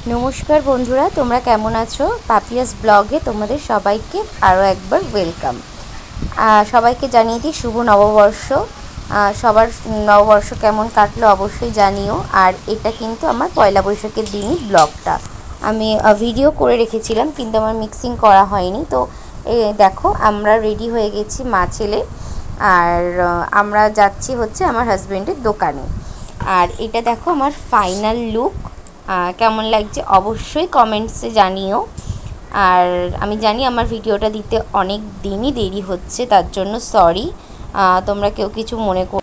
নমস্কার বন্ধুরা, তোমরা কেমন আছো? পাপিয়াস ব্লগে তোমাদের সবাইকে আরও একবার ওয়েলকাম। সবাইকে জানিয়ে দিই শুভ নববর্ষ। সবার নববর্ষ কেমন কাটলো অবশ্যই জানিও। আর এটা কিন্তু আমার পয়লা বৈশাখের দিনই ব্লগটা আমি ভিডিও করে রেখেছিলাম, কিন্তু আমার মিক্সিং করা হয়নি। তো দেখো আমরা রেডি হয়ে গেছি মা ছেলে, আর আমরা যাচ্ছি হচ্ছে আমার হাজব্যান্ডের দোকানে। আর এটা দেখো আমার ফাইনাল লুক। কেমন লাগছে অবশ্যই কমেন্টসে জানিও। আর আমি জানি আমার ভিডিওটা দিতে অনেক দিনই দেরি হচ্ছে, তার জন্য সরি, তোমরা কেউ কিছু মনে কর।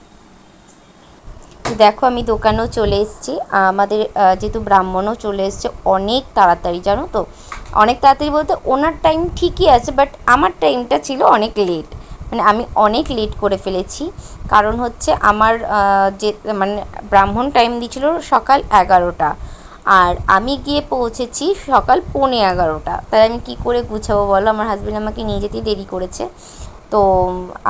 দেখো আমি দোকানেও চলে এসেছি, আমাদের যেহেতু ব্রাহ্মণও চলে এসছে অনেক তাড়াতাড়ি, জানো তো। অনেক তাড়াতাড়ি বলতে ওনার টাইম ঠিকই আছে, বাট আমার টাইমটা ছিল অনেক লেট। মানে আমি অনেক লেট করে ফেলেছি, কারণ হচ্ছে আমার যে মানে ব্রাহ্মণ টাইম দিয়েছিল সকাল 11টা, আর আমি গিয়ে পৌঁছেছি সকাল 11:15। তাই আমি কি করে গুছাবো বলো? আমার হাজব্যান্ড আমাকে নিয়ে যেতেই দেরি করেছে। তো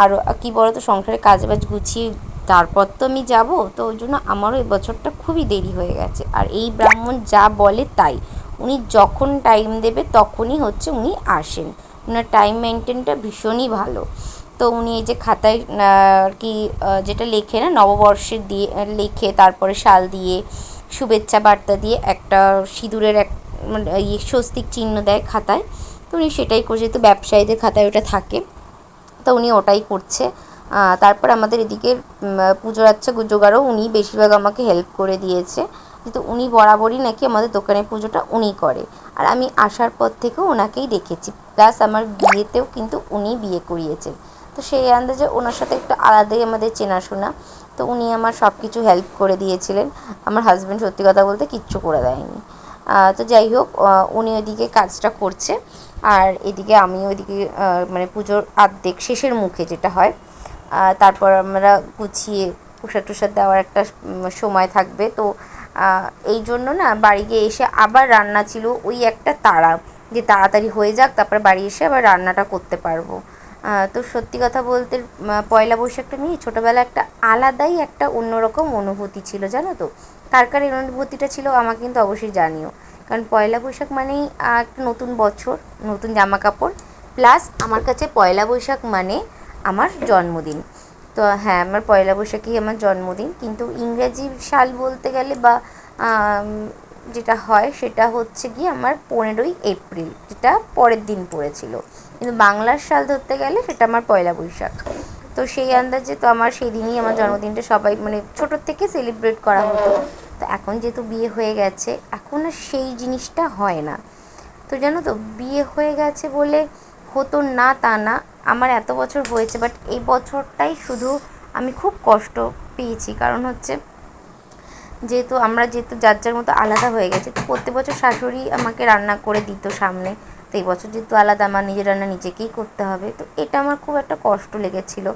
আর কি বলো তো, সংসারের কাজবাজ গুছিয়ে তারপর তো আমি যাব, তো ওই জন্য আমারও এই বছরটা খুবই দেরি হয়ে গেছে। আর এই ব্রাহ্মণ যা বলে তাই, উনি যখন টাইম দেবে তখনই হচ্ছে উনি আসেন। ওনার টাইম মেনটেনটা ভীষণই ভালো। তো উনি এই যে খাতায় আর কি যেটা লেখে না, নববর্ষের দিয়ে লেখে, তারপরে সাল দিয়ে শুভেচ্ছা বার্তা দিয়ে একটা সিঁদুরের এক মানে স্বস্তিক চিহ্ন দেয় খাতায়। তো উনি সেটাই করছে, যেহেতু ব্যবসায়ীদের খাতায় ওটা থাকে, তো উনি ওটাই করছে। তারপর আমাদের এদিকে পুজোর আচ্ছা জোগাড়ও উনি বেশিরভাগ আমাকে হেল্প করে দিয়েছে, যেহেতু উনি বরাবরই নাকি আমাদের দোকানের পুজোটা উনি করে। আর আমি আসার পর থেকেও ওনাকেই দেখেছি, প্লাস আমার বিয়েতেও কিন্তু উনি বিয়ে করিয়েছে। তো সেই আন্দাজে ওনার সাথে একটু আলাদাই আমাদের চেনাশোনা। তো উনি আমার সব কিছু হেল্প করে দিয়েছিলেন। আমার হাজব্যান্ড সত্যি কথা বলতে কিচ্ছু করে দেয়নি। তো যাই হোক, উনি ওইদিকে কাজটা করছে, আর এদিকে আমি ওইদিকে মানে পুজোর আর্ধেক শেষের মুখে যেটা হয়, তারপর আমরা গুছিয়ে প্রসাদ টুসাদ দেওয়ার একটা সময় থাকবে। তো এই জন্য না বাড়ি গিয়ে এসে আবার রান্না ছিল, ওই একটা তাড়া যে তাড়াতাড়ি হয়ে যাক, তারপরে বাড়ি এসে আবার রান্নাটা করতে পারবো। তো সত্যি কথা বলতে পয়লা বৈশাখটা নিয়ে ছোটোবেলা একটা আলাদাই একটা অন্যরকম অনুভূতি ছিল, জানো তো। কার কার এই অনুভূতিটা ছিল আমাকে কিন্তু অবশ্যই জানিও। কারণ পয়লা বৈশাখ মানেই একটা নতুন বছর, নতুন জামা কাপড়, প্লাস আমার কাছে পয়লা বৈশাখ মানে আমার জন্মদিন। তো হ্যাঁ, আমার পয়লা বৈশাখই আমার জন্মদিন, কিন্তু ইংরেজি সাল বলতে গেলে বা যেটা হয় সেটা হচ্ছে গিয়ে আমার 15ই এপ্রিল, যেটা পরের দিন পড়েছিল। কিন্তু বাংলার সাল ধরতে গেলে সেটা আমার পয়লা বৈশাখ। তো সেই আন্দাজে তো আমার সেই দিনই আমার জন্মদিনটা সবাই মানে ছোটোর থেকে সেলিব্রেট করা হতো। তো এখন যেহেতু বিয়ে হয়ে গেছে, এখন আর সেই জিনিসটা হয় না। তো জানো তো, বিয়ে হয়ে গেছে বলে হতো না তা না, আমার এত বছর হয়েছে, বাট এই বছরটাই শুধু আমি খুব কষ্ট পেয়েছি। কারণ হচ্ছে যেহেতু যার যার মতো আলাদা হয়ে গেছে, তো প্রত্যেক বছর শাশুড়ি আমাকে রান্না করে দিত সামনে। তো এই বছর যেহেতু আলাদা, আমার নিজের রান্না নিজেকেই করতে হবে। তো এটা আমার খুব একটা কষ্ট লেগেছিলো,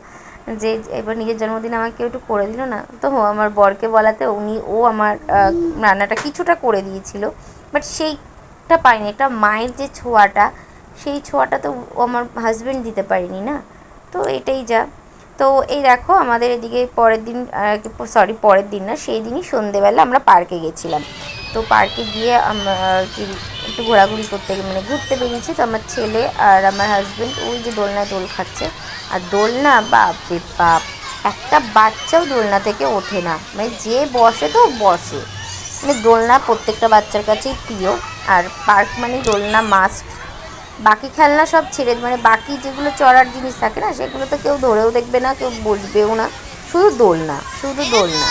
যে এবার নিজের জন্মদিন আমাকে কেউ একটু করে দিল না। তো আমার বরকে বলাতে ও আমার রান্নাটা কিছুটা করে দিয়েছিল, বাট সেইটা পাইনি। এটা মায়ের যে ছোঁয়াটা, সেই ছোঁয়াটা তো আমার হাজব্যান্ড দিতে পারিনি না। তো এটাই যা। তো এই দেখো আমাদের এদিকে পরের দিন না, সেই দিনই সন্ধেবেলা আমরা পার্কে গেছিলাম। তো পার্কে গিয়ে আমরা কি একটু ঘোরাঘুরি করতে মানে ঘুরতে বেরিয়েছি। তো আমার ছেলে আর আমার হাজব্যান্ড ওই যে দোলনায় দোল খাচ্ছে। আর দোলনা বাপ রে বাপ, একটা বাচ্চাও দোলনা থেকে ওঠে না, মানে যে বসে তো বসে। মানে দোলনা প্রত্যেকটা বাচ্চার কাছেই প্রিয়, আর পার্ক মানে দোলনা মাস্ট। বাকি খেলনা সব ছেড়ে মানে বাকি যেগুলো চড়ার জিনিস থাকে না, সেগুলো তো কেউ ধরেও দেখবে না, কেউ বসবেও না, শুধু দোলনা, শুধু দোলনা।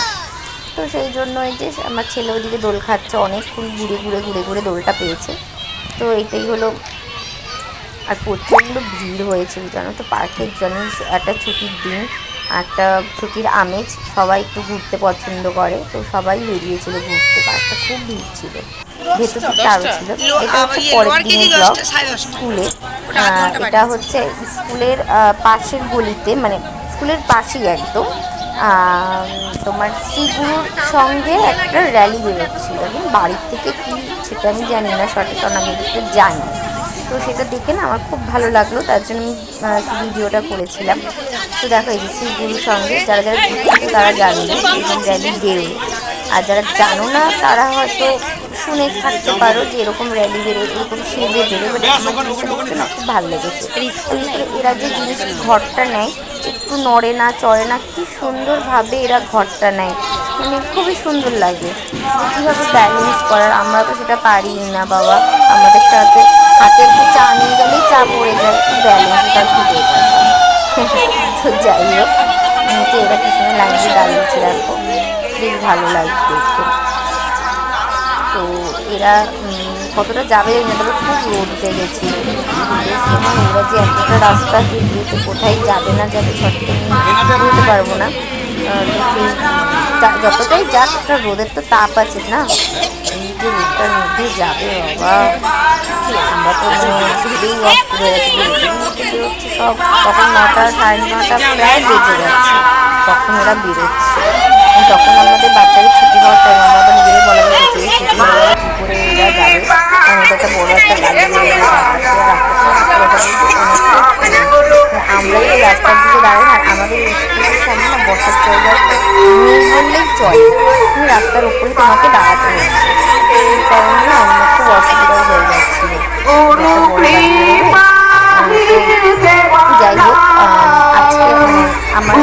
তো সেই জন্যই যে আমার ছেলে ওইদিকে দোল খাচ্ছে, অনেকক্ষণ ঘুরে ঘুরে ঘুরে ঘুরে দোলটা পেয়েছে। তো এটাই হলো। আর প্রচণ্ড ভিড় হয়েছিল, জানো তো। পার্কের জন্য একটা ছুটির দিন, একটা ছুটির আমেজ, সবাই একটু ঘুরতে পছন্দ করে, তো সবাই বেরিয়েছিল ঘুরতে। পার্কটা খুব ভিড় ছিল, ভেতরটা আরও ছিল। এটা হচ্ছে পরের দিনের ব্লগ স্কুলে। এটা হচ্ছে স্কুলের পাশের গলিতে, মানে স্কুলের পাশেই একদম তোমার শ্রীগুরুর সঙ্গে একটা র্যালি বেরোচ্ছিল। এবং বাড়ির থেকে কি সেটা আমি জানি না সঠিক, কারণ আমি এদিকটা জানি। তো সেটা দেখে না আমার খুব ভালো লাগলো, তার জন্য আমি ভিডিওটা করেছিলাম। তো দেখো এই যে শ্রীগুরুর সঙ্গে যারা যারা ঘুরতে তারা জানবে এরকম র্যালি বেরোয়, আর যারা জানো না তারা হয়তো শুনে থাকতে পারো যে এরকম র্যালি বেরোয়, এরকম সেজে বেরোয়, বাট আমার জিনিসটা দেখতে না খুব ভালো লেগেছে। এরা যে জিনিস ঘরটা নেয়, একটু নড়ে না চড়ে না, কি সুন্দরভাবে এরা ঘরটা নেয়, মানে খুবই সুন্দর লাগে যে কীভাবে ব্যালেন্স করার। আমরা তো সেটা পারি না বাবা, আমাদের সাথে হাতে একটু চা নিয়ে গেলেই চা পড়ে যায়, কি ব্যালেন্স তার দিকে। তো যাই হোক, তো এরা পিছনে লাইন দিয়ে দাঁড়িয়েছে, দেখো বেশ ভালো লাগছে দেখতে। তো এরা কতটা যাবে জানি না, তবে খুব রোদ উঠে গেছিলো রোদের সময়। ওরা যে এতটা রাস্তা দিয়ে তো কোথায় যাবে না যাবে সঠিক বলতে পারবো না। তো সেই যতটাই যাক, একটা রোদের তো তাপ আছে না, এই যে রোদটার মধ্যে যাবে বাবা, আমরা তো ভেবেই অস্ত হয়ে গেছে যে রোদের মধ্যে বেরোচ্ছে সব। তখন 9টা 9:30 প্রায় বেজে গেছে, তখন ওরা বেরোচ্ছে। তখন আমাদের বাচ্চাদের ছুটি হওয়ার টাইম, আমরা আবার নিজেরাই বলা হয়েছে ছুটি হয়ে গেলে কী করে এরা যাবে, কারণ এটা একটা বড়ো একটা গাড়ি বেরোবে আমরাই এই রাস্তার দিকে দাঁড়াই। আর আমাদের স্কুলের সামনে না বসার জায়গা নেই বললেই চলে, তুমি রাস্তার উপরেই তোমাকে দাঁড়াতে হচ্ছে। সেই কারণে না আমার খুব অসুবিধা হয়ে যাচ্ছিলো, যাই হোক আজকে আমার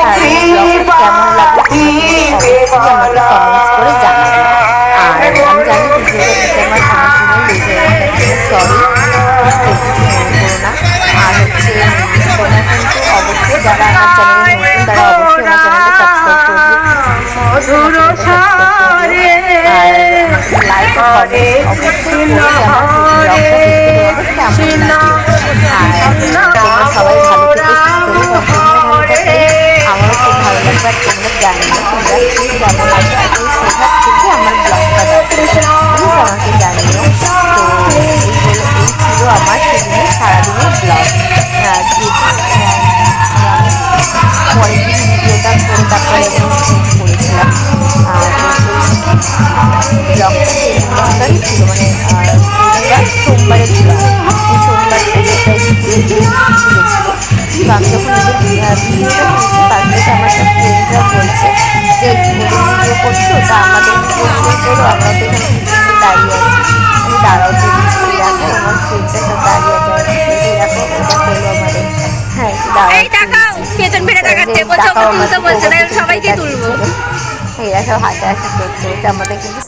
সারাদিন ব্লগটা কেমন লাগবে অবশ্যই আমাকে কমেন্টস করে জানাবে। আর আমি জানি ভিডিওটা দিতে আমার 5 দিনের লেট হয়ে গেছে, সরি, কেউ কিছু মনে করো না। আর হচ্ছে তোমরা কিন্তু অবশ্যই যারা আমার চ্যানেলে নতুন তারা অবশ্যই আমার চ্যানেলটা সাবস্ক্রাইব করবে, আর লাইক ও কমেন্ট অবশ্যই করে আমার ব্লগটা দেখতে দেবো কেমন লাগে। আর তোমরা সবাই ভালো থেকে সুস্থ হয়ে ভালো থাকলে আমারও খুব ভালো লাগবে। আর তোমরা জানিও তোমরা কেমন আছো, আর এই কোথার থেকে আমার ব্লগটা দেখো প্লিজ আমাকে জানিও। তো এই ছিল আমার সেদিনের সারাদিনের ব্লগ। পরের দিন ভিডিওটা করে তারপরে করেছিলাম। ব্লগটা সেদিনকারই ছিল, মানে সোমবারের ছিল, সোমবার দিয়েছিল। তো আমি যখন ভিডিওটা করেছি তারপরে আমার একটা ফ্রেন্ডরা বলছে যে ভিডিও করছো, তা আমাদের ভিডিও করো, আমরা তো এখানে সুন্দর দাঁড়িয়ে আছি। আমি দাঁড়াও দেখেছি, দেখো আমার ফ্রেন্ডটা সব দাঁড়িয়ে আছে, দেখো এটা হলো আমাদের, হ্যাঁ দাঁড়াও, এরা সব হাসাহাসি করছে, ওটা আমাদের কিন্তু